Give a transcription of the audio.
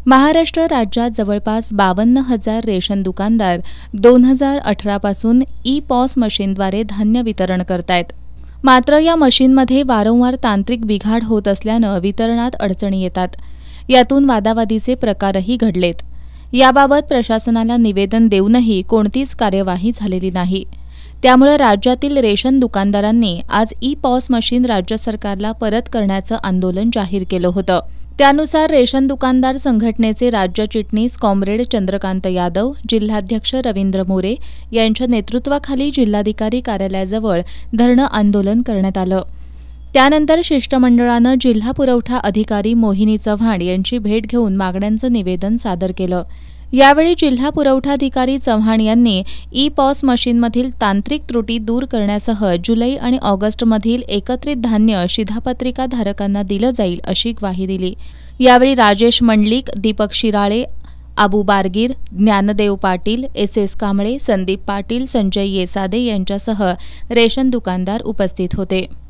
महाराष्ट्र राज्यात जवळपास 52,000 रेशन दुकानदार 2018 पासून ई-पॉस मशीनद्वारे धान्य वितरण करतायत. मात्र या मशीनमध्ये वारंवार तांत्रिक बिघाड होत असल्यानं वितरणात अडचणी येतात. यातून वादावादीचे प्रकारही घडलेत. याबाबत प्रशासनाला निवेदन देऊनही कोणतीच कार्यवाही झालेली नाही. त्यामुळे राज्यातील रेशन दुकानदारांनी आज ई-पॉस मशीन राज्य सरकारला परत करण्याचं आंदोलन जाहीर केलं होतं. त्यानुसार रेशन दुकानदार संघटनेचे राज्य चिटणीस कॉम्रेड चंद्रकांत यादव, जिल्हाध्यक्ष रवींद्र मोरे यांच्या नेतृत्वाखाली जिल्हाधिकारी कार्यालयाजवळ धरणं आंदोलन करण्यात आलं. त्यानंतर शिष्टमंडळानं जिल्हा पुरवठा अधिकारी मोहिनी चव्हाण यांची भेट घेऊन मागण्यांचं निवेदन सादर केलं. यावेळी जिल्हा पुरवठाधिकारी चव्हाण यांनी ई-पॉस मशीनमधील तांत्रिक त्रुटी दूर करण्यासह जुलै आणि ऑगस्टमधील एकत्रित धान्य शिधापत्रिका धारकांना दिलं जाईल अशी ग्वाही दिली. यावेळी राजेश मंडलिक, दीपक शिराळे, आबू बारगीर, ज्ञानदेव पाटील, एस कांबळे, संदीप पाटील, संजय येसादे यांच्यासह रेशन दुकानदार उपस्थित होते.